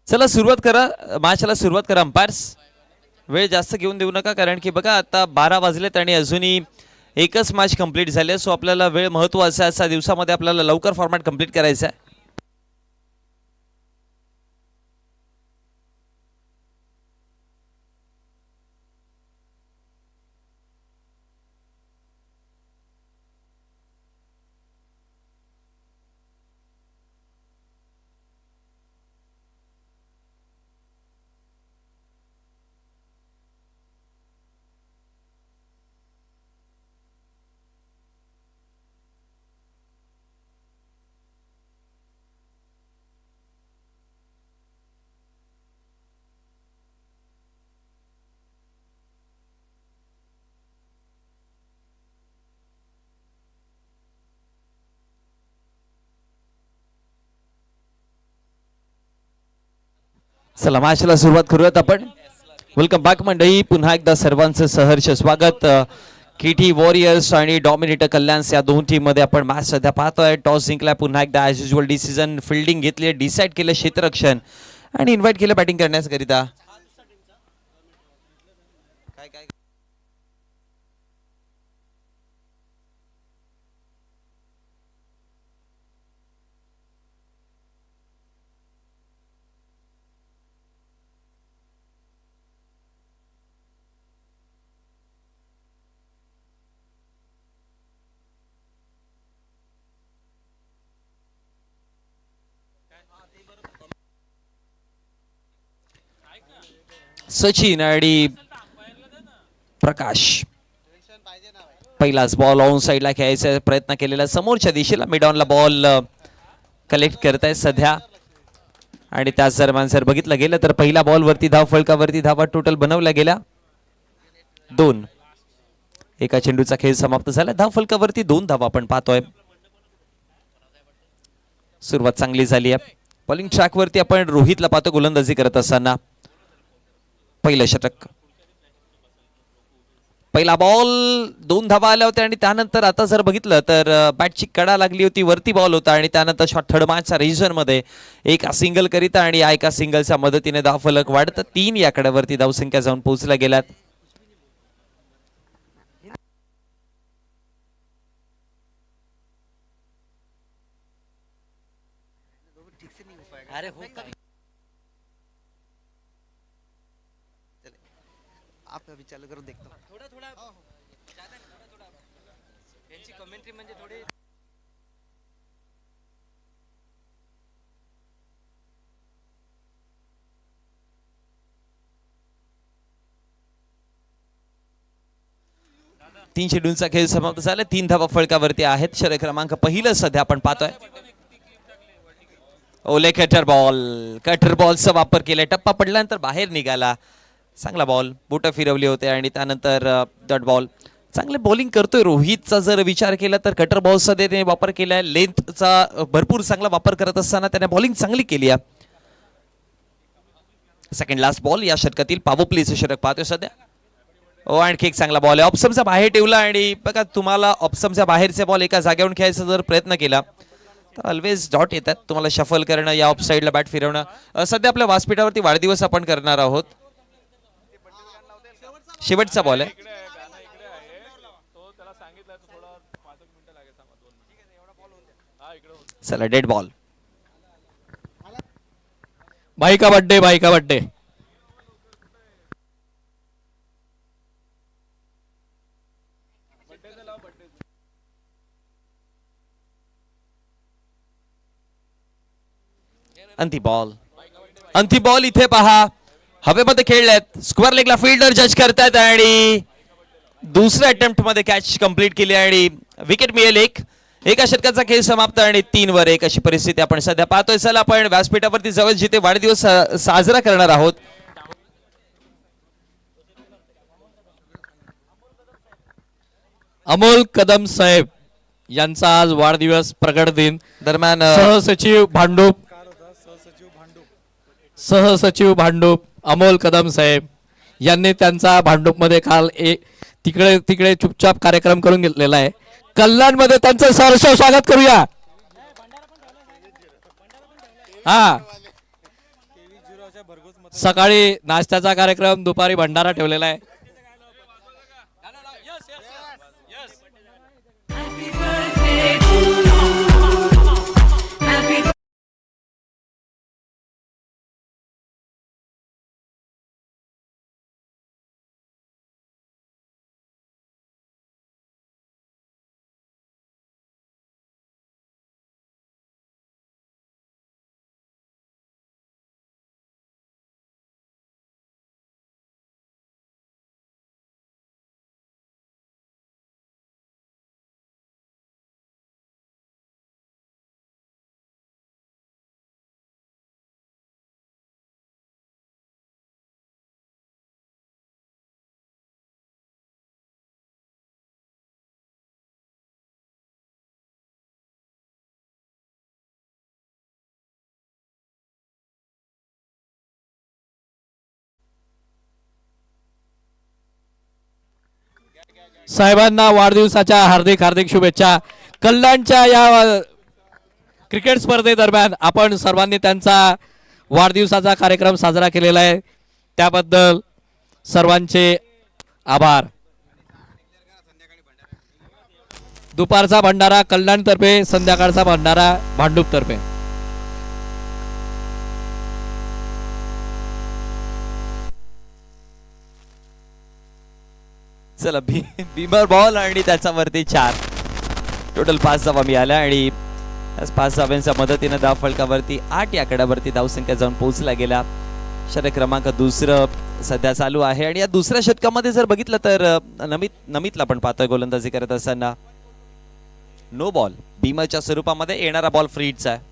चला सुरुवात करा, मॅचला सुरुवात करा अंपायर्स. वेळ जास्त घेऊन देऊ नका, कारण की बघा आता 12 वाजलेत आणि अजूनही एकच मॅच कंप्लीट झाले. सो आपल्याला वेळ महत्त्वाचा आहे, 6 दिवसामध्ये आपल्याला लवकर फॉर्मॅट कंप्लीट करायचा आहे. चला मॅचला सुरुवात करूयात आपण. वेलकम बॅक मंडळी, पुन्हा एकदा सर्वांचं सहर्ष स्वागत. केटी वॉरियर्स आणि डॉमिनेटर कल्याण्स या दोन टीम मध्ये आपण मॅच सध्या पाहतोय. टॉस जिंकलाय पुन्हा एकदा ॲज युजल, डिसिजन फिल्डिंग घेतली, डिसाईड केलं क्षेत्ररक्षण आणि इन्व्हाइट केलं बॅटिंग करण्याकरिता. सचिन आणि प्रकाश. पहिलाच बॉल ऑन साइडला खेळायचा प्रयत्न केलेला, समोरच्या दिशेला मिडॉनला बॉल कलेक्ट करताय सध्या. आणि त्याच दरम्यान जर बघितलं गेलं तर पहिल्या बॉल वरती धाव फलकावरती धावा टोटल बनवल्या गेल्या 2. एका चेंडूचा खेळ समाप्त झाला, धाव फलकावरती 2 धावा आपण पाहतोय. सुरुवात चांगली झाली आहे. बॉलिंग ट्रॅक वरती आपण रोहितला पाहतो गोलंदाजी करत असताना. पहिलं षटक, पहिला बॉल 2 धावा आल्या होत्या आणि त्यानंतर आता जर बघितलं तर बॅटची कडा लागली होती, वरती बॉल होता आणि त्यानंतर शॉट थर्ड मॅचच्या रिजन मध्ये एका सिंगल करिता आणि एका सिंगलच्या मदतीने धाव फलक वाढत 3 या कड्यावरती धावसंख्या जाऊन पोहोचल्या गेल्यात. आप अभी चालू करो, देखता हूं थोड़ा थोड़ा ज्यादा थोड़ा यांची कमेंट्री म्हणजे थोडी. तीन चेंडूंचा खेळ समाप्त झाला, 3 धावा फलकावरती आहेत. षटक क्रमांक पहिलं सध्या आपण पाहतोय. ओले कटर बॉलचा वापर केलाय, टप्पा पडल्यानंतर बाहेर निघाला. चांगला बॉल, बोट फिरवली होते आणि त्यानंतर डॉट बॉल. चांगले बॉलिंग करतोय रोहितचा जर विचार केला तर कटर बॉलचा त्याने वापर केलाय, लेंथचा भरपूर चांगला वापर करत असताना त्याने बॉलिंग चांगली केली आहे. सेकंड लास्ट बॉल या षटकातील पॉवर प्लेचं षटक पाहतोय सध्या. आणखी एक चांगला बॉल आहे, ऑप्शनचा बाहेर ठेवला आणि बघा तुम्हाला ऑप्शनच्या बाहेरचे बॉल एका जागेवरून खेळायचा जर प्रयत्न केला तर ऑलवेज डॉट येतात. तुम्हाला शफल करणं, या ऑफ साईडला बॅट फिरवणं. सध्या आपल्या व्यासपीठावरती वाढदिवस आपण करणार आहोत. शेवटचा बॉल आहे. चला डेड बॉल. भाई का बर्थडे. अंतिम बॉल इथे पहा, हवेमध्ये खेळल्यात, स्क्वेअर लेगला फिल्डर जज करतात आणि दुसऱ्या अटेम्प्ट मध्ये कॅच कंप्लीट केली आणि विकेट मिळेल. एका षटकाचा खेळ समाप्त आणि 3 वर 1 अशी परिस्थिती आपण सध्या पाहतोय. चला आपण व्यासपीठावरती जवळ जिथे वाढदिवस साजरा करणार आहोत. अमोल कदम साहेब यांचा आज वाढदिवस प्रकट दिन दरम्यान सहसचिव भांडूप अमोल कदम साहेब यांनी त्यांचा भांडूप मध्ये काल तिकडे चुपचाप कार्यक्रम करून घेतलेला आहे. कल्याण मध्ये त्यांचं सहर्ष स्वागत करूया. हा सकाळी नाश्त्याचा कार्यक्रम, दुपारी भंडारा ठेवलेला आहे. साहेबांना वाढदिवसाच्या हार्दिक हार्दिक शुभेच्छा. कल्याणच्या या क्रिकेट स्पर्धेदरम्यान आपण सर्वांनी त्यांचा वाढदिवसाचा कार्यक्रम साजरा केलेला आहे, त्याबद्दल सर्वांचे आभार. दुपारचा भंडारा कल्याण तर्फे, संध्याकाळचा भंडारा भांडूप तर्फे. चला बीमर बॉल आणि त्याच्यावरती 4 टोटल 5 धावा मिळाल्या आणि 5 धाव्यांच्या मदतीने धाव फलकावरती 8 या आकड्यावरती धावसंख्या जाऊन पोहोचला गेला. षटक क्रमांक 2 सध्या चालू आहे आणि या दुसऱ्या षटकामध्ये जर बघितलं तर नमितला पण पाहतोय गोलंदाजी करत असताना. नो बॉल बीमरच्या स्वरूपामध्ये, येणारा बॉल फ्रीडचा आहे.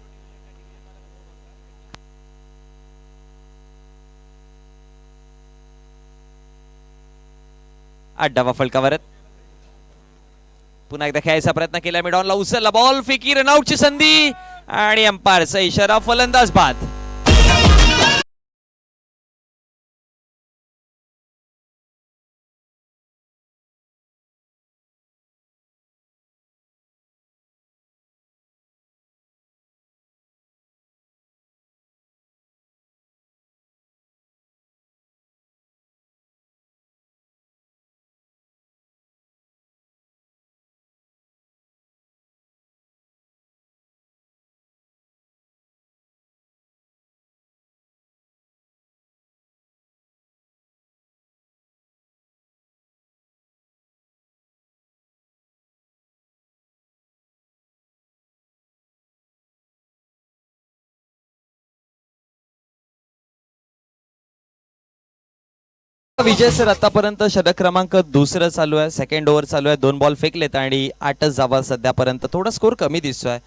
आठ धावा फलकावर आहेत. पुन्हा एकदा खेळायचा प्रयत्न केला, मिडॉनला उचलला बॉल, फेकी, रनआउटची संधी आणि अंपायरचा इशारा, फलंदाज बाद. विजय सर, आतापर्यंत षटक क्रमांक 2 चालू आहे, सेकंड ओव्हर चालू आहे, 2 बॉल फेकलेत आणि 8च धावा सध्यापर्यंत. थोडा स्कोर कमी दिसतोय,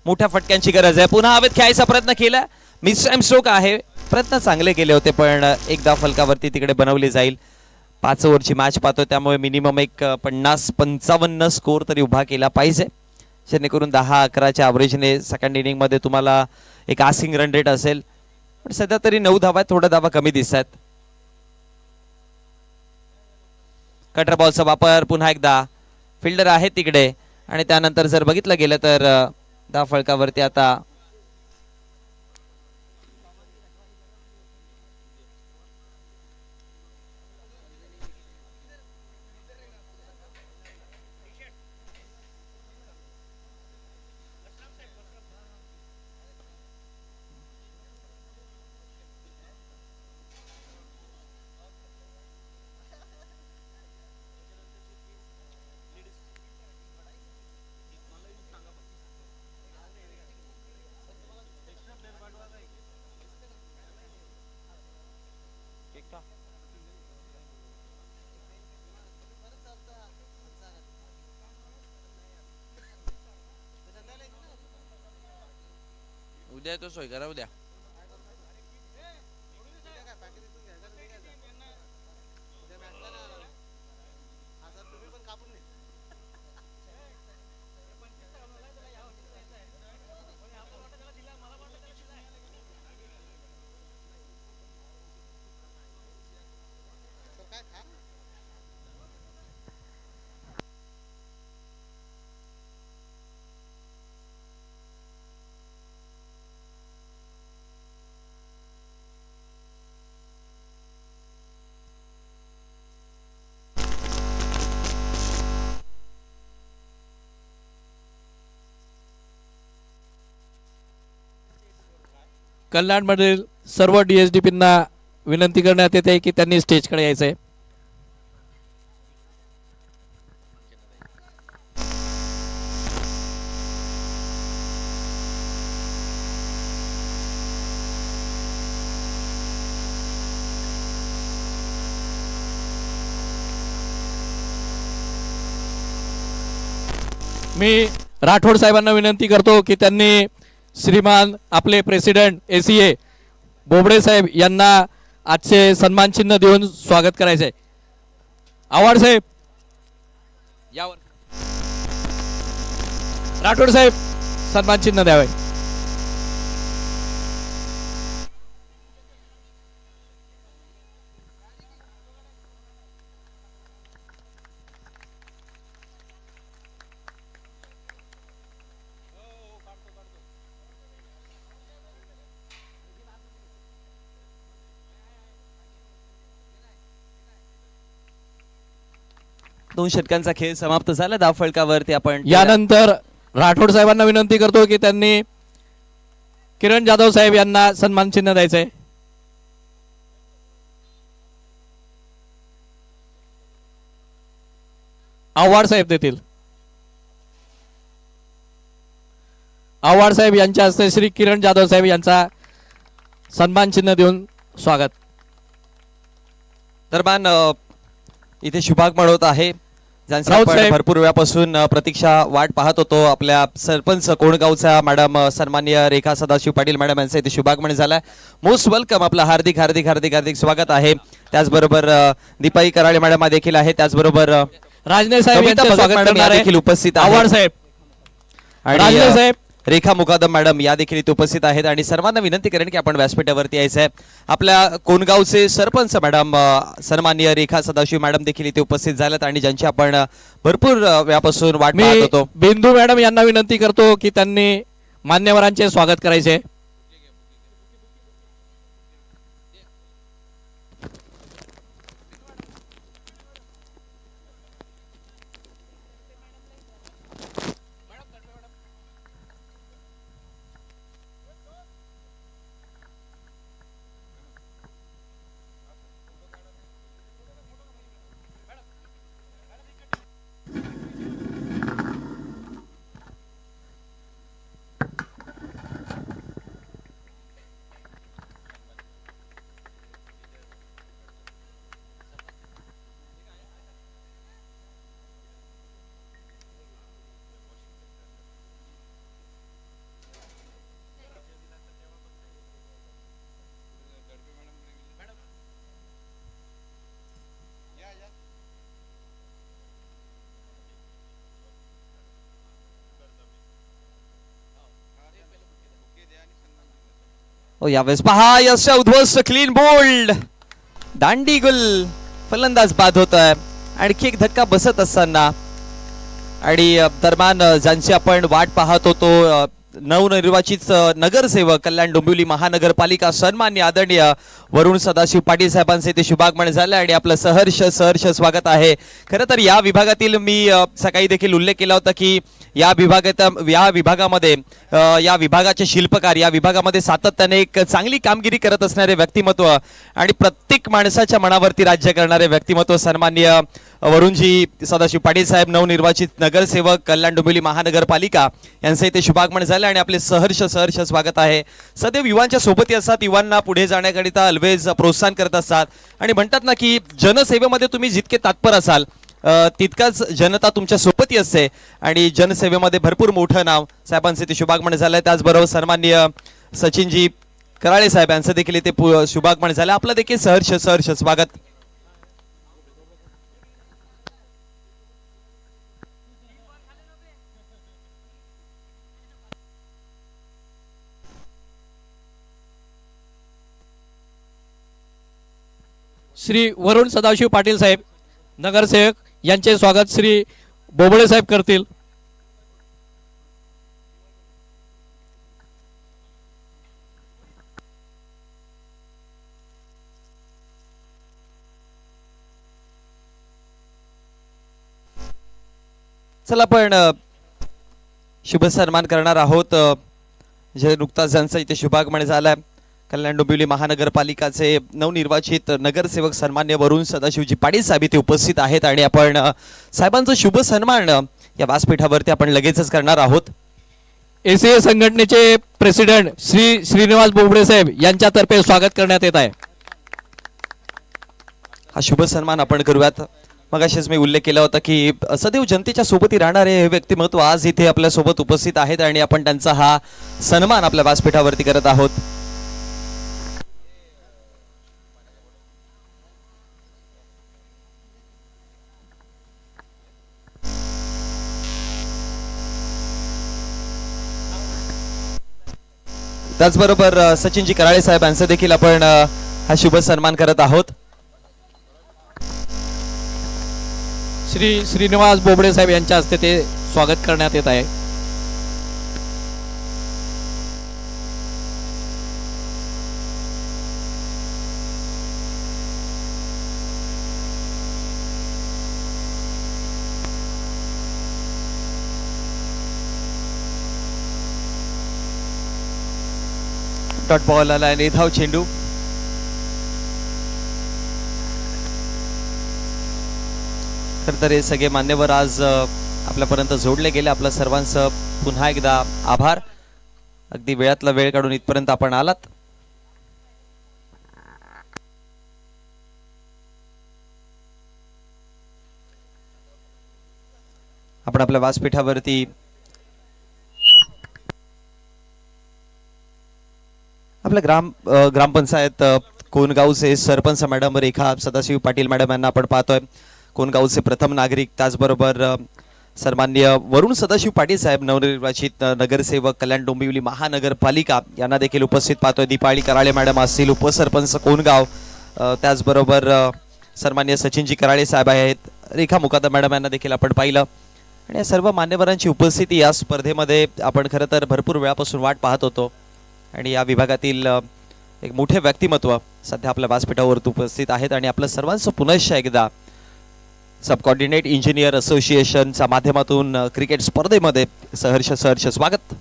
मोठ्या फटक्यांची गरज आहे. पुन्हा हवेत खेळायचा प्रयत्न केला, मिस टाइम स्ट्रोक आहे. प्रयत्न चांगले केले होते पण एकदा फलकावरती तिकडे बनवली जाईल. 5 ओव्हरची मॅच पाहतो, त्यामुळे मिनिमम एक 50-55 स्कोर तरी उभा केला पाहिजे, जेणेकरून 10-11च्या ॲव्हरेजने सेकंड इनिंग मध्ये तुम्हाला एक आसिंग रन रेट असेल. पण सध्या तरी 9 धावा आहेत, थोड्या धावा कमी दिसत आहेत. कटर बॉलचा वापर, पुन्हा एकदा फिल्डर आहे तिकडे आणि त्यानंतर जर बघितलं गेलं तर धाव फलकावरती आता उद्या येतो, सोय करा उद्या. कल्याणमधील सर्व DSDPंना विनंती करण्यात येते की त्यांनी स्टेजकडे यायचं आहे. मी राठोड साहेबांना विनंती करतो की त्यांनी श्रीमान आपले प्रेसिडेंट ACA बोबडे साहेब यांना आजचे सन्मान चिन्ह देऊन स्वागत करायचे. आव्हाड साहेब यावर राठोड साहेब सन्मान चिन्ह द्यावे. दोन षटकांचा खेळ समाप्त झाला. धाव फलकावरती आपण यानंतर राठोड साहेबांना विनंती करतो की त्यांनी किरण जाधव साहेब यांना सन्मान चिन्ह द्यायचंय. आव्हाड साहेब देतील. आव्हाड साहेब यांच्या हस्ते श्री किरण जाधव साहेब यांचा सन्मान चिन्ह देऊन स्वागत. दरम्यान इथे शुभागमन होत आहे, ज्यांची राऊत आपण साहेब. भरपूर वेळापासून प्रतीक्षा वाट पाहत होतो. आपल्या सरपंच कोणगावच्या मॅडम सन्माननीय रेखा सदाशिव पाटील मॅडम यांचं इथे शुभागमन झालाय. मोस्ट वेलकम, आपलं हार्दिक हार्दिक हार्दिक हार्दिक स्वागत आहे. त्याचबरोबर दीपाई कराळे मॅडम देखील आहे. त्याचबरोबर राजने साहेब कविता यांचे भगत स्वागत मॅडम करणार या देखील आहे. उपस्थित आव्हाड आहेत. साहेब, आणि राजने साहेब, रेखा मुकादम मॅडम या देखील इथे उपस्थित आहेत. आणि सर्वांना विनंती करेन की आपण व्यासपीठावरती यायचं आहे. आपल्या कोणगावचे सरपंच मॅडम सन्माननीय रेखा सदाशिव मॅडम देखील इथे उपस्थित झाल्यात आणि ज्यांची आपण भरपूर वेळापासून वाट पाहत मी होतो. बिंदू मॅडम यांना विनंती करतो की त्यांनी मान्यवरांचे स्वागत करायचे. यावेळेस पहा यश उद्ध्वस्त क्लीन बोल्ड दांडी गुल फलंदाज बाद होत आहे. आणखी एक धक्का बसत असताना आणि दरम्यान ज्यांची आपण वाट पाहत होतो नवनिर्वाचित नगरसेवक कल्याण डोंबिवली महानगरपालिका सन्माननीय आदरणीय वरुण सदाशिव पाटील साहेबांचे ते शुभागमन झाले आणि आपलं सहर्ष सहर्ष स्वागत आहे. खरं तर या विभागातील मी सकाळी देखील उल्लेख केला होता की या विभागामध्ये या विभागाचे शिल्पकार या विभागामध्ये सातत्याने एक चांगली कामगिरी करत असणारे व्यक्तिमत्व आणि प्रत्येक माणसाच्या मनावरती राज्य करणारे व्यक्तिमत्व सन्माननीय वरुणजी सदाशिव पाटील साहेब नवनिर्वाचित नगरसेवक कल्याण डोंबिवली महानगरपालिका यांचे ते शुभागमन झाले आणि आपले सहर्ष सहर्ष स्वागत आहे. सदैव युवांच्या सोबती असतात, युवांना पुढे जाण्याकरिता ऑलवेज प्रोत्साहन करत असतात आणि म्हणतात ना की जनसेवेमध्ये तुम्ही जितके तात्पर असाल तितकाच जनता तुमच्या सोबती असते आणि जनसेवेमध्ये भरपूर मोठं नाव साहेबांचे ते शुभागमन झालंय. त्याचबरोबर सन्माननीय सचिनजी कराळे साहेब यांचं देखील इथे शुभागमन झालं. आपलं देखील सहर्ष सहर्ष स्वागत. श्री वरुण सदाशिव पाटील साहेब नगरसेवक यांचे स्वागत श्री बोबडे साहेब करतील. चला आपण शुभ सन्मान करणार आहोत. जे नुकताच ज्यांचा इथे शुभागमन झालाय कल्याण डोंबिवली महानगरपालिकाचे नवनिर्वाचित नगरसेवक सन्मान्य वरुण सदाशिवजी पाटील साहेब इथे उपस्थित आहेत आणि आपण साहेबांचा शुभ सन्मान या व्यासपीठावरती आपण लगेचच करणार आहोत. एसीए संघटनेचे प्रेसिडेंट श्री श्रीनिवास बोबडे साहेब यांच्यातर्फे स्वागत करण्यात येत आहे. हा शुभ सन्मान आपण करूयात. मगाशीच मी उल्लेख केला होता की सदैव जनतेच्या सोबती राहणारे हे व्यक्तिमत्व आज इथे आपल्या सोबत उपस्थित आहेत आणि आपण त्यांचा हा सन्मान आपल्या व्यासपीठावरती करत आहोत. त्याचबरोबर सचिनजी कराळे साहेब यांचं देखील आपण हा शुभ सन्मान करत आहोत. श्री श्रीनिवास बोबडे साहेब यांच्या हस्ते ते स्वागत करण्यात येत आहे. डॉट बॉल आला आणि धाव चेंडू. खरं तर हे सगळे मान्यवर आज आपल्यापर्यंत जोडले गेले. आपल्या सर्वांचं पुन्हा एकदा आभार. अगदी वेळातला वेळ काढून इथपर्यंत आपण आलात. आपण आपल्या व्यासपीठावरती आपल्या ग्रामपंचायत कोणगावचे सरपंच मॅडम रेखा सदाशिव पाटील मॅडम यांना आपण पाहतोय. कोणगावचे प्रथम नागरिक, त्याचबरोबर सन्माननीय वरुण सदाशिव पाटील साहेब नवनिर्वाचित नगरसेवक कल्याण डोंबिवली महानगरपालिका यांना देखील उपस्थित पाहतोय. दीपाळी कराळे मॅडम असतील उपसरपंच कोणगाव, त्याचबरोबर सन्माननीय सचिनजी कराळे साहेब आहेत, रेखा मुकादम मॅडम यांना देखील आपण पाहिलं. आणि या सर्व मान्यवरांची उपस्थिती या स्पर्धेमध्ये आपण खरं तर भरपूर वेळापासून वाट पाहत होतो आणि या विभागातील एक मोठे व्यक्तिमत्व सध्या आपल्या व्यासपीठावर उपस्थित आहेत आणि आपलं सर्वांचं पुनश्च एकदा सब कोऑर्डिनेट इंजिनियर असोसिएशनच्या माध्यमातून क्रिकेट स्पर्धेमध्ये सहर्ष स्वागत.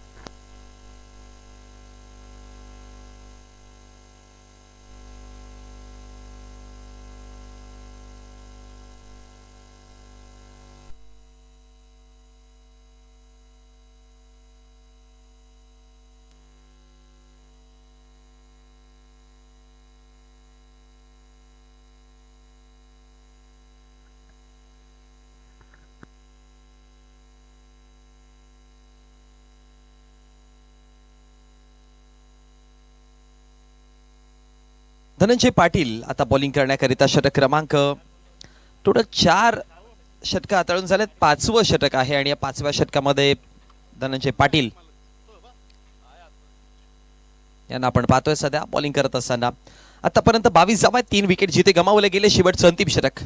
धनंजय पाटील आता बॉलिंग करण्याकरिता षटक क्रमांक टोटल 4 षटक हाताळून झालेत. 5वं षटक आहे आणि या 5व्या षटकामध्ये धनंजय पाटील यांना आपण पाहतोय सध्या बॉलिंग करत असताना. आतापर्यंत 22 धावा, 3 विकेट जिथे गमावले गेले. शेवटचं अंतिम षटक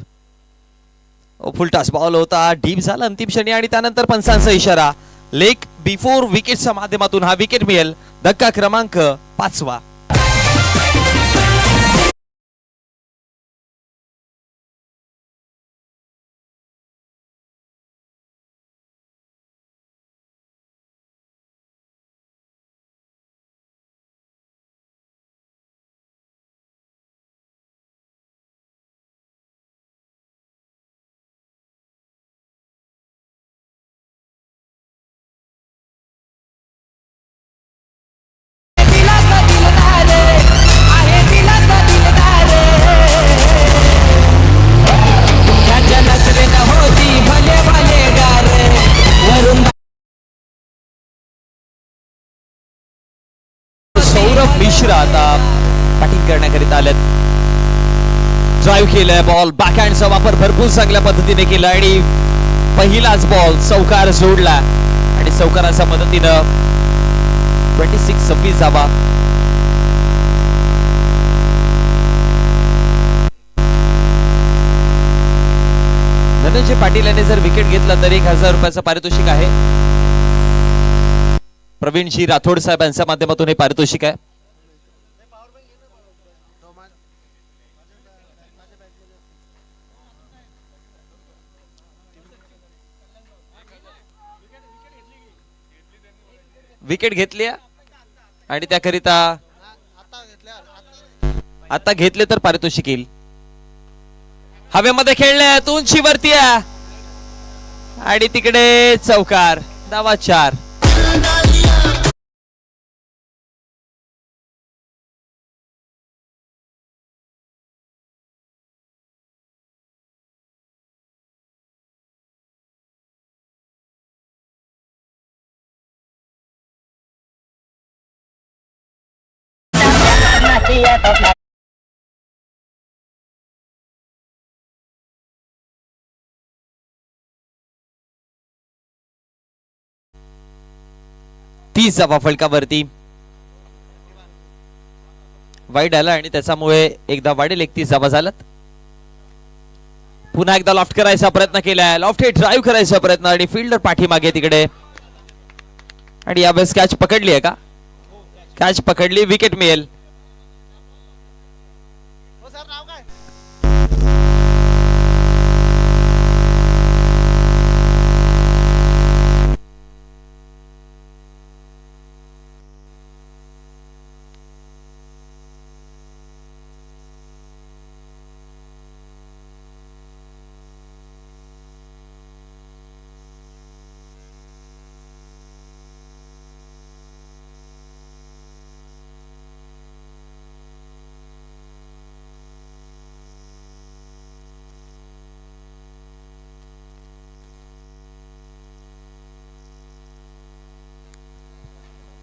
फुलटॉस बॉल होता, डीप झाला अंतिम क्षणी आणि त्यानंतर पंचांचा इशारा. लेग बिफोर विकेटच्या माध्यमातून हा विकेट मिळेल. धक्का क्रमांक 5वा. सौरभ मिश्रा आता बॅटिंग करण्याकरिता आलेत. ड्राईव्ह केलाय, बॉल बॅकहँडचा वापर भरपूर चांगल्या पद्धतीने केला आणि पहिलाच बॉल चौकार जोडला आणि चौकाराच्या मदतीनं 26 धावा. धनंजय पाटील यांनी जर विकेट घेतला तर 1000 रुपयाचं पारितोषिक आहे. प्रवीणजी राठोड साहेब यांच्या माध्यमातून हे पारितोषिक आहे. विकेट घेतली आणि त्याकरिता आता घेतले तर पारितोषिक येईल. हवेमध्ये खेळले उंची वरती आणि तिकडे चौकार. धावा 4. तीस धावा फलकावरती. वाईड आला आणि त्याच्यामुळे एकदा वाढेल. 31 धावा झाल्यात. पुन्हा एकदा लॉफ्ट करायचा प्रयत्न केलाय. लॉफ्ट हे ड्राईव्ह करायचा प्रयत्न आणि फिल्डर पाठीमागे तिकडे. आणि यावेळेस कॅच पकडली आहे का? कॅच पकडली. विकेट मिळेल.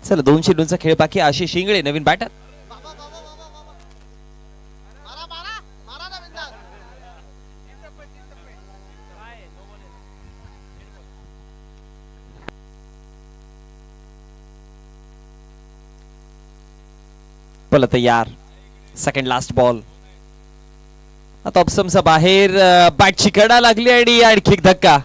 चला 2 चेंडूंचा खेळ बाकी. आशिष शिंगळे नवीन बॅटर. बोला तयार. Second last ball. आता ऑप्शनचा बाहेर बॅटची कडा लागली आणि आणखी एक धक्का.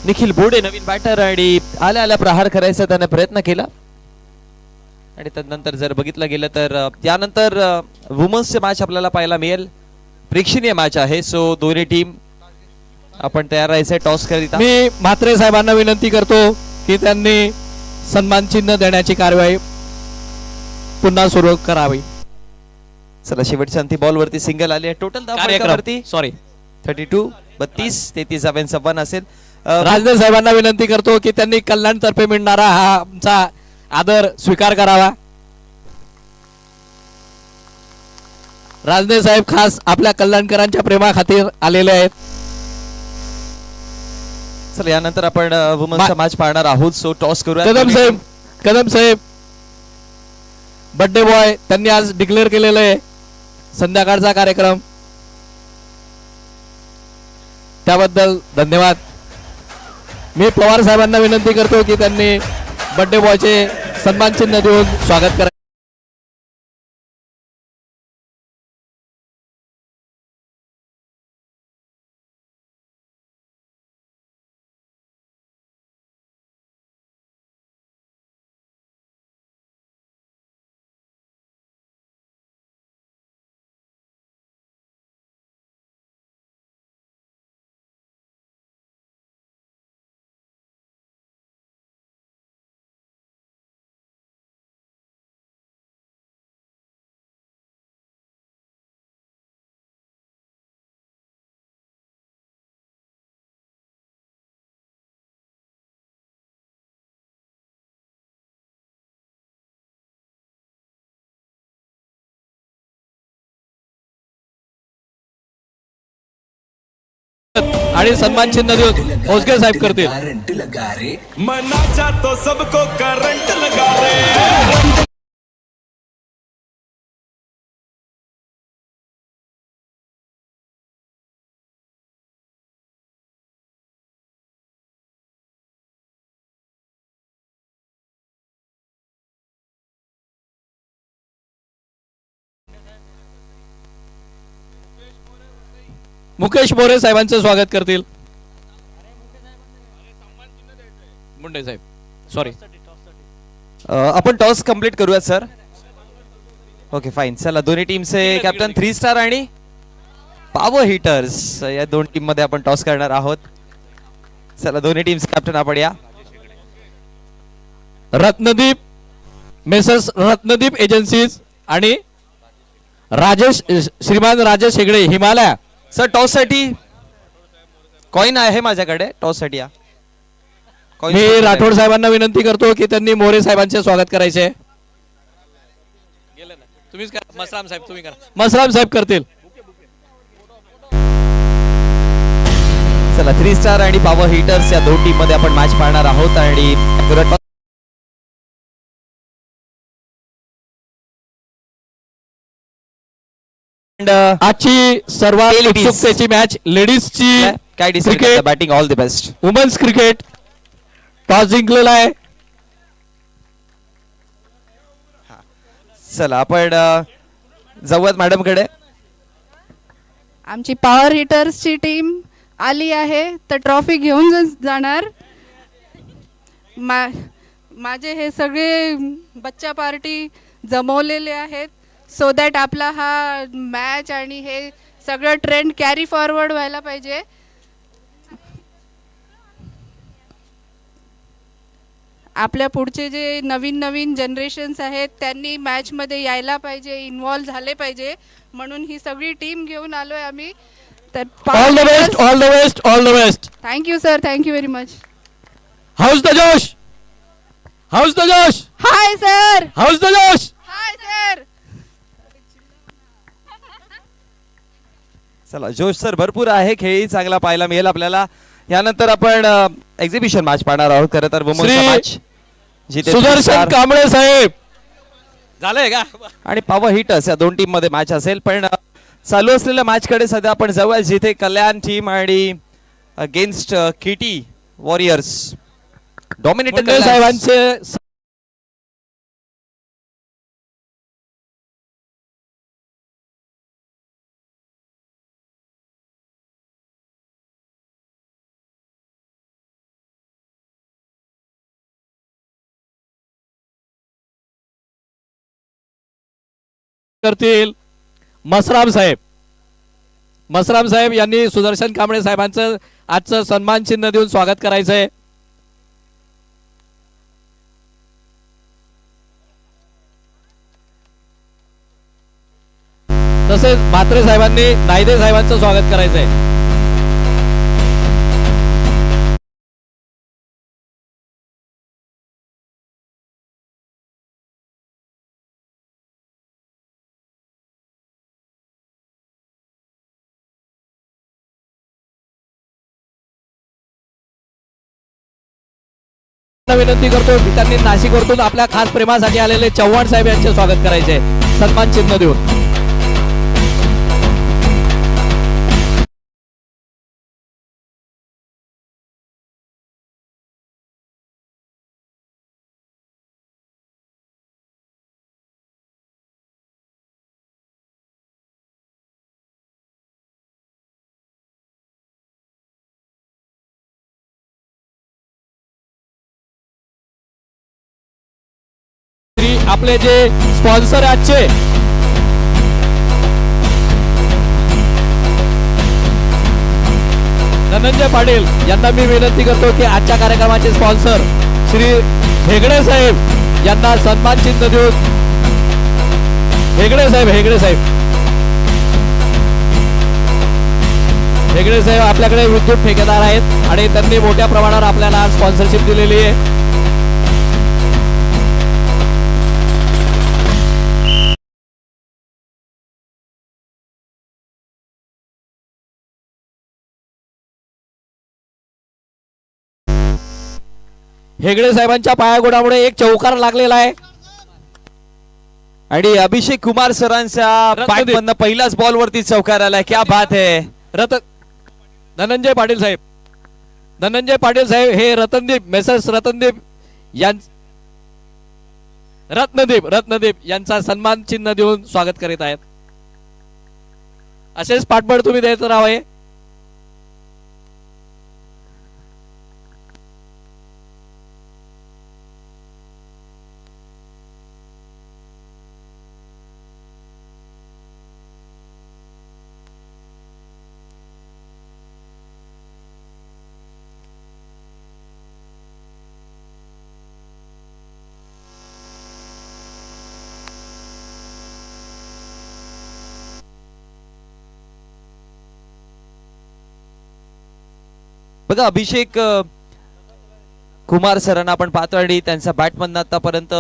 निखिल बोडे नवीन बॅटर आणि आल्या आल्या प्रहार करायचा त्याने प्रयत्न केला. आणि त्यानंतर जर बघितलं गेलं तर त्यानंतर वुमन्सचे मॅच आपल्याला पाहायला मिळेल. प्रेक्षणीय मॅच आहे. सो दोन्ही टीम आपण तयार राहायचंय टॉस करिता. मी म्हात्रे साहेबांना विनंती करतो की त्यांनी सन्मान चिन्ह देण्याची कार्यवाही पुन्हा सुरू करावी. चला शेवटच्या अंतिम बॉल वरती सिंगल आली आहे. टोटल कार्यक्रम सॉरी 32 32 33 धाव्यांचा 1 असेल. राजदे साहेबांना विनंती करतो की त्यांनी कल्याण तर्फे मिळणारा हा आमचा आदर स्वीकार करावा. राजदे साहेब खास आपल्या कल्याणकरांच्या प्रेमाखातीर आलेले आहेत. चला यानंतर आपण वुमन्सचा मॅच पाहणार आहोत. सो टॉस करूया. कदम साहेब बर्थडे बॉय त्यांनी आज डिक्लेअर केलेलं आहे संध्याकाळचा कार्यक्रम. त्याबद्दल धन्यवाद. मी पवार साहेबांना विनंती करतो की त्यांनी बर्थडे बॉयचे सन्मान चिन्ह देऊन स्वागत करा. आणि सन्मान चिन्ह देऊन भोसगे साहेब करतील. मनाचा तो सबको करंट लगा रे. मुकेश मोरे साहेबांचे स्वागत करतील. मुंडे साहेब सॉरी. आपण टॉस कम्प्लीट करूया सर. Okay fine. चला दोन्ही टीमचे कॅप्टन 3 स्टार आणि पॉवर हिटर्स या दोन टीम मध्ये आपण टॉस करणार आहोत. चला दोन्ही टीमचे कॅप्टन आपण या. रत्नदीप मेसर्स रत्नदीप एजन्सीज आणि श्रीमान राजेश हेगडे हिमालय. सर टॉस साठी कॉइन आहे माझ्याकडे. टॉस साठी या. Coin मी साठी राठोड साहेबांना विनंती करतो की त्यांनी मोरे साहेबांचे स्वागत करायचे. तुम्हीच करा. मसराम साहेब तुम्ही करा. मसराम साहेब करतील. चला 3 स्टार आणि पॉवर हिटर्स या दोन टीम मध्ये आपण मॅच पाहणार आहोत. आणि आजची सर्वात Ladies. उत्सुकतेची मॅच लेडीजची काय decide cricket batting. All the best. Women's cricket toss जिंकलेला आहे. चला आपण जाऊयात मॅडम कडे. आमची पॉवर हिटर्सची टीम आली आहे तर ट्रॉफी घेऊन जाणार. माझे हे सगळे बच्चा पार्टी जमवलेले आहेत सो दॅट आपला हा मॅच आणि हे सगळं ट्रेंड कॅरी फॉरवर्ड व्हायला पाहिजे. आपल्या पुढचे जे नवीन नवीन जनरेशन्स आहेत त्यांनी मॅचमध्ये यायला पाहिजे, इन्व्हॉल्व झाले पाहिजे, म्हणून ही सगळी टीम घेऊन आलो आहे आम्ही. तर all the best. All the best. All the best. Thank you sir. Thank you very much. House the जोश. हाऊस द जोश. Hi sir. हाऊस द जोश. Hi sir. चला जोश सर भरपूर आहे. खेळही चांगला पाहायला मिळेल आपल्याला. यानंतर आपण एक्झिबिशन मॅच पाहणार आहोत. खरं तर वुमन्स मॅच जिथे सुदर्शन कांबळे साहेब झालंय का. आणि पॉवर हिटर्स या दोन टीम मध्ये मॅच असेल. पण चालू असलेल्या मॅच कडे सध्या आपण जाऊया जिथे कल्याण टीम आणि अगेन्स्ट केटी वॉरियर्स डॉमिनेट साहेबांचे करतील. मसराम साहेब. मसराम साहेब यांनी सुदर्शन कांबळे साहेबांचं आजचं सन्मान चिन्ह देऊन स्वागत करायचंय. तसेच म्हात्रे साहेबांनी नायदे साहेबांचं स्वागत करायचंय. विनंती करतो की त्यांनी नाशिकवरून आपल्या खास प्रेमासाठी आलेले चव्हाण साहेब यांचे स्वागत करायचे सन्मान चिन्ह देऊन. आपले जे स्पॉन्सर आजचे धनंजय पाटील यांना मी विनंती करतो की आजच्या कार्यक्रमाचे स्पॉन्सर श्री हेगडे साहेब यांना सन्मान चिन्ह देऊन. हेगडे साहेब हेगडे साहेब हेगडे साहेब आपल्याकडे विद्युत ठेकेदार आहेत आणि त्यांनी मोठ्या प्रमाणावर आपल्याला स्पॉन्सरशिप दिलेली आहे. हेगडे साहेबांच्या पायागोडामुळे एक चौकार लागलेला आहे आणि अभिषेक कुमार सरांच्या बॅट मधनं पहिल्याच बॉल वरती चौकार आलाय. क्या बात है. धनंजय पाटील साहेब. धनंजय पाटील साहेब हे रतनदीप मेसर्स रत्नदीप यांचा सन्मान चिन्ह देऊन स्वागत करीत आहेत. असेच पाठबळ तुम्ही देत राहावे. बघा अभिषेक कुमार सरांना आपण पाहतो आणि त्यांचा बॅटमधनं आतापर्यंत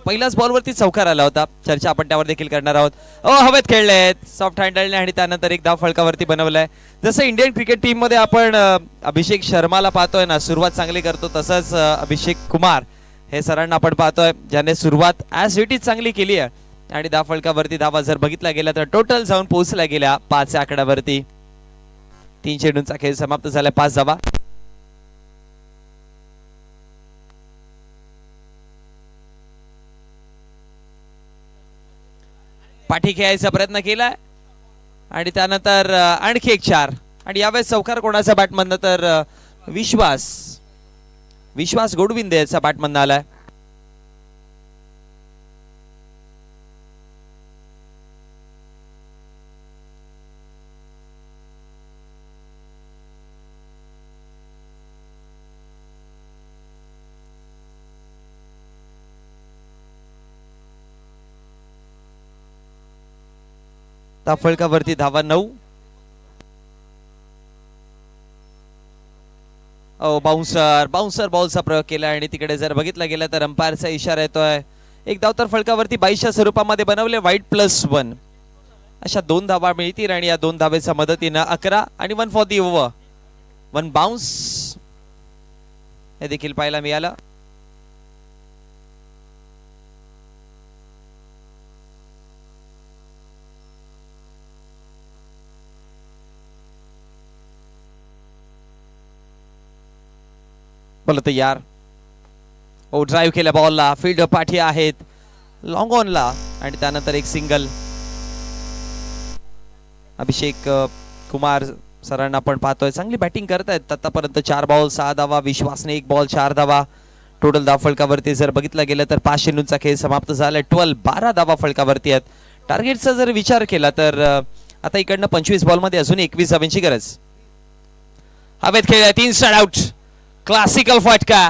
पहिल्याच बॉलवरती चौकार आला होता. चर्चा आपण त्यावर देखील करणार आहोत. हवेत खेळलेत सॉफ्ट हँडलने आणि त्यानंतर एक धाव फलकावरती बनवलाय. जसं इंडियन क्रिकेट टीम मध्ये आपण अभिषेक शर्माला पाहतोय ना, सुरुवात चांगली करतो, तसंच अभिषेक कुमार हे सरांना आपण पाहतोय ज्याने सुरुवात ॲज इट इज चांगली केली आहे. आणि धाव फलकावरती धावा जर बघितला गेला तर टोटल जाऊन पोहोचला गेल्या 5 आकड्यावरती. 3 चेंडूंचा खेळ समाप्त झाला. 5 धावा. पाठी खेळायचा प्रयत्न केलाय आणि त्यानंतर आणखी एक 4 आणि यावेळेस चौकार कोणाचा बॅटमधनं तर विश्वास गोडविंदे याचा बॅटमधनं आलाय. फलकावरती धावा 9. बाउन्सर बॉलचा प्रयोग केला आणि तिकडे जर बघितला गेला तर अंपायरचा इशारा येतोय. एक धाव तर फलकावरती 22च्या स्वरूपामध्ये बनवले. वाईट +1 अशा 2 धावा मिळतील आणि या 2 धावेच्या मदतीनं 11 आणि 1 फॉर दी ओव्हर. 1 बाउन्स हे देखील पाहायला मिळालं. तयार. ड्राईव्ह केल्या बॉलला. फील्ड पाठी आहेत लॉंग ऑनला आणि त्यानंतर एक सिंगल. अभिषेक कुमार सरांना आपण पाहतोय चांगली बॅटिंग करतायत. आतापर्यंत 4 बॉल 6 धावा. विश्वासने 1 बॉल 4 धावा. टोटल धाव फलकावरती जर बघितला गेला तर 5 चेंडूंचा खेळ समाप्त झालाय. 12 धावा फलकावरती आहेत. टार्गेटचा जर विचार केला तर आता इकडनं 25 बॉलमध्ये अजून 21 धावांची गरज. हवेत खेळलाय. 3 स्ट्राइक आउट. क्लासिकल फटका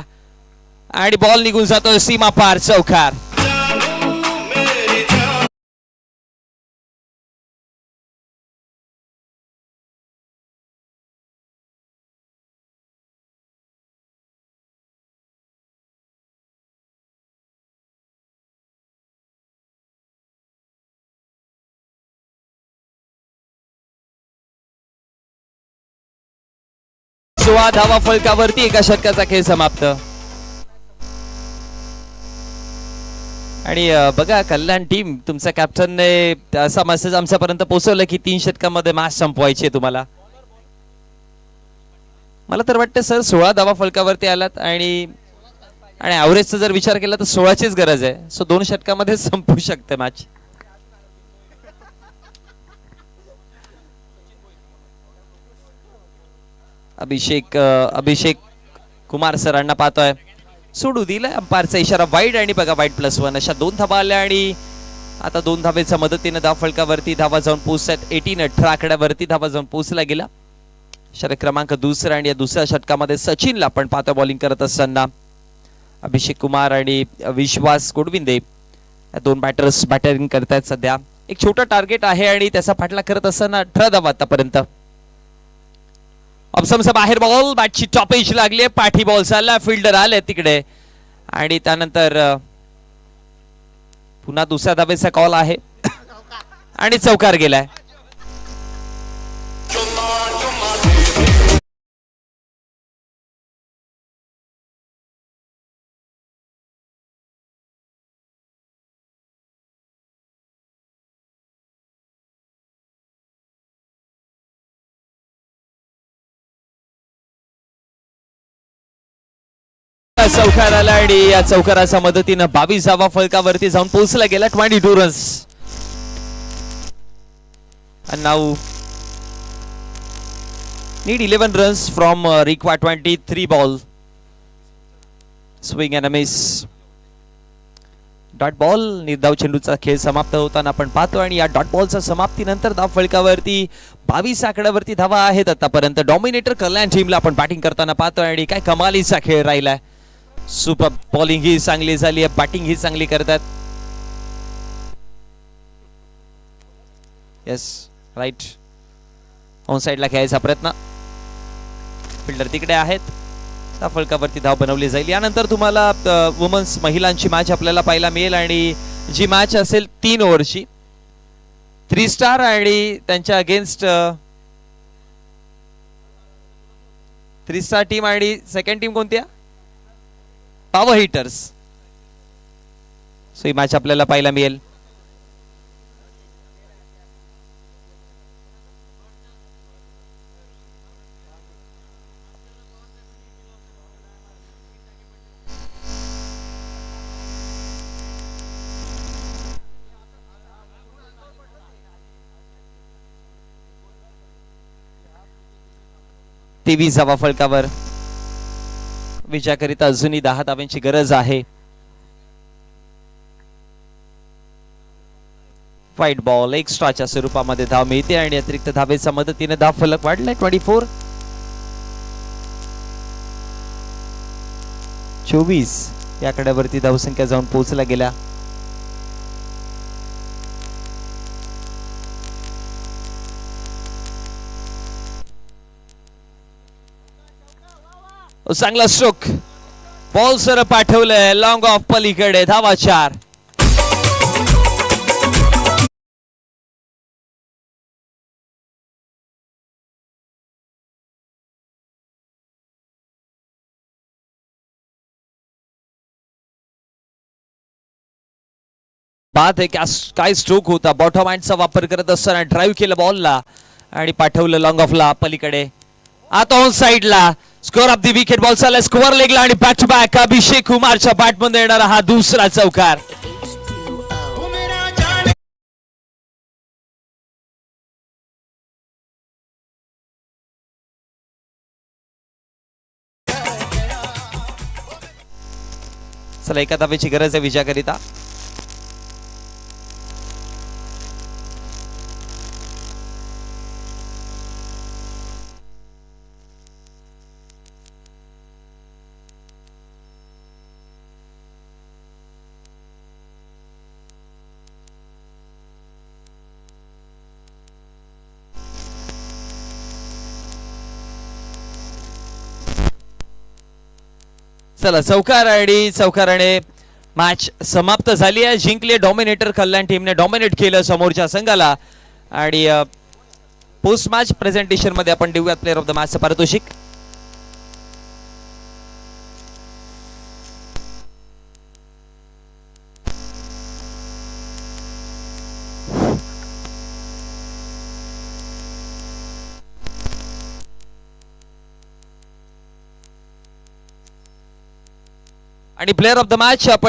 आणि बॉल निघून जातो सीमा पार. चौकार. सोळा धावा फलकावरती. एका षटकाचा खेळ समाप्त. आणि बघा कल्याण टीम तुमच्या कॅप्टनने असा मेसेज आमच्यापर्यंत पोहोचवला की 3 षटकांमध्ये मॅच संपवायची आहे तुम्हाला. मला तर वाटतं सर 16 धावा फलकावरती आलात आणि ॲव्हरेजचा जर विचार केला तर 16चीच गरज आहे. सो 2 षटकामध्ये संपू शकते मॅच. अभिषेक कुमार सरांना पाहतोय. सोडू दिलाय अंपायरचा इशारा. वाईड आणि बघा वाईड +1 अशा 2 धावा आल्या आणि आता 2 धावेच्या मदतीने धाव फलकावरती धावा जाऊन पोहोचतात. 18 आकड्यावरती धावा जाऊन पोहोचला गेला. षटक क्रमांक 2 आणि या दुसऱ्या षटकामध्ये सचिनला आपण पाहतो बॉलिंग करत असताना. अभिषेक कुमार आणि विश्वास गोडविंदे या 2 बॅटर्स बॅटिंग करतायत सध्या. एक छोटा टार्गेट आहे आणि त्याचा पाठलाग करत असताना 18 धावा आतापर्यंत. ऑप्शनचा बाहेर बॉल. बॅटची टॉप एज लागली. पाठी बॉल चालला. फिल्डर आले तिकडे आणि त्यानंतर पुन्हा दुसऱ्या धावेचा कॉल आहे आणि चौकार गेलाय. चौकार आला आणि या चौकाराच्या मदतीनं 22 धावा फलकावरती जाऊन पोहोचला गेला. 22 runs. And now need 11 runs from required 23 ball. Swing and a miss. Dot ball. निर्धाव चेंडूचा खेळ समाप्त होताना आपण पाहतो आणि या डॉट बॉलच्या समाप्तीनंतर धाव फलकावरती 22 आकड्यावरती धावा आहेत आतापर्यंत. डॉमिनेटर कल्याण टीमला आपण बॅटिंग करताना पाहतो आणि काय कमालीचा खेळ राहिलाय. सुपर बॉलिंग ही चांगली झाली आहे. बॅटिंग ही चांगली करतात. येस राईट ऑन साइडला खेळायचा प्रयत्न. फिल्डर तिकडे आहेत. त्या फलकावरती धाव बनवली जाईल. यानंतर तुम्हाला वुमन्स महिलांची मॅच आपल्याला पाहायला मिळेल आणि जी मॅच असेल 3 ओव्हरची 3 स्टार आणि त्यांच्या अगेन्स्ट 3 स्टार टीम आणि सेकंड टीम कोणती आहे? Power hitters. सो ही मॅच आपल्याला पाहायला मिळेल. तेवीस धावा फलकावर. विजयाकरिता अजूनही 10 धावांची गरज आहे. व्हाईट बॉल एक्स्ट्राच्या स्वरूपामध्ये धाव मिळते आणि अतिरिक्त धावेच्या मदतीने धाव फलक वाढलाय 24. 24 या आकड्यावरती धावसंख्या जाऊन पोहोचला गेला. चांगला स्ट्रोक. बॉल सर पाठवलंय लॉंग ऑफ पलीकडे. धावा 4. बाद आहे. काय स्ट्रोक होता. बॉटम हँडचा वापर करत असताना ड्राईव्ह केलं बॉलला आणि पाठवलं लॉंग ऑफला पलीकडे. आता ऑन साइडला score of the wicket. Ball चालला स्कोअर लेगला आणि बॅक टू बॅक अभिषेक कुमारच्या बॅटमध्ये येणारा हा दुसरा चौकार. चला एका धावेची गरज आहे विजयाकरिता. चला चौकार आणि चौकाराने मॅच समाप्त झाली आहे. जिंकले डॉमिनेटर कल्याण टीमने. डॉमिनेट केलं समोरच्या संघाला. आणि पोस्ट मॅच प्रेझेंटेशन मध्ये आपण देऊयात प्लेअर ऑफ द मॅचचं पारितोषिक. आणि प्लेअर ऑफ द मॅच आपण